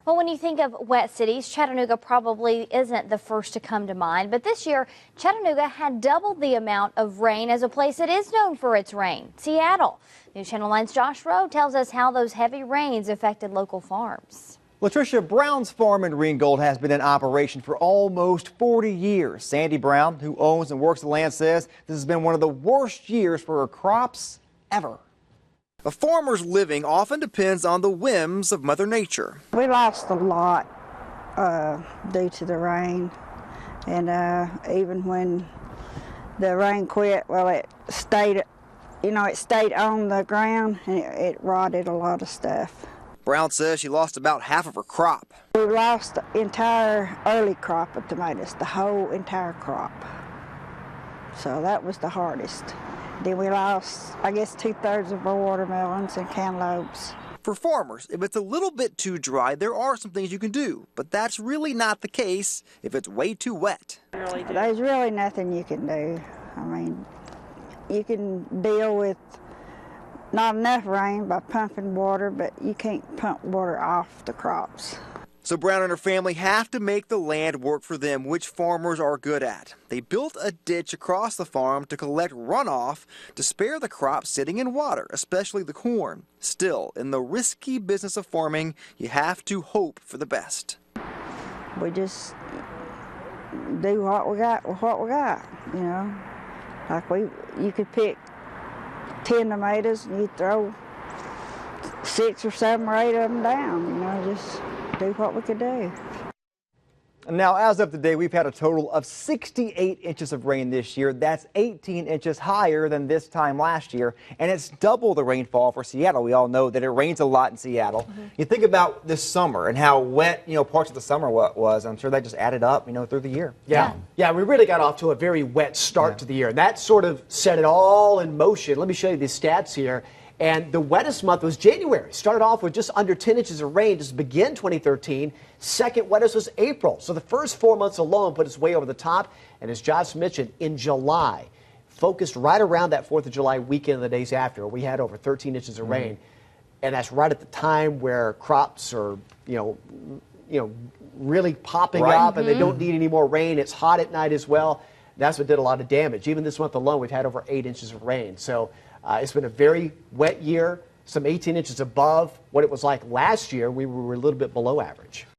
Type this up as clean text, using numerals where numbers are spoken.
Well, when you think of wet cities, Chattanooga probably isn't the first to come to mind. But this year, Chattanooga had doubled the amount of rain as a place that is known for its rain, Seattle. NewsChannel 9's Josh Rowe tells us how those heavy rains affected local farms. Latricia Brown's farm in Ringgold has been in operation for almost 40 years. Sandy Brown, who owns and works the land, says this has been one of the worst years for her crops ever. A farmer's living often depends on the whims of Mother Nature. We lost a lot due to the rain, and even when the rain quit, well, it stayed, it stayed on the ground, and it rotted a lot of stuff. Brown says she lost about half of her crop. We lost the entire early crop of tomatoes, the whole entire crop. So that was the hardest. Then we lost, I guess, 2/3 of our watermelons and cantaloupes. For farmers, if it's a little bit too dry, there are some things you can do, but that's really not the case if it's way too wet. There's really nothing you can do. I mean, you can deal with not enough rain by pumping water, but you can't pump water off the crops. So Brown and her family have to make the land work for them, which farmers are good at. They built a ditch across the farm to collect runoff to spare the crops sitting in water, especially the corn. Still, in the risky business of farming, you have to hope for the best. We just do what we got with what we got, Like you could pick 10 tomatoes and you throw 6 or 7 or 8 of them down, just do what we could do. Now, as of today, we've had a total of 68 inches of rain this year. That's 18 inches higher than this time last year, and it's double the rainfall for Seattle. We all know that it rains a lot in Seattle. You think about this summer and how wet, parts of the summer was. I'm sure that just added up, through the year. Yeah, we really got off to a very wet start to the year. That sort of set it all in motion. Let me show you these stats here. And the wettest month was January. Started off with just under 10 inches of rain to begin 2013. Second wettest was April. So the first 4 months alone put us way over the top. And as Josh mentioned, in July, focused right around that 4th of July weekend and the days after, we had over 13 inches of rain. And that's right at the time where crops are, really popping up and they don't need any more rain. It's hot at night as well. That's what did a lot of damage. Even this month alone, we've had over 8 inches of rain. So it's been a very wet year, some 18 inches above what it was like last year. We were a little bit below average.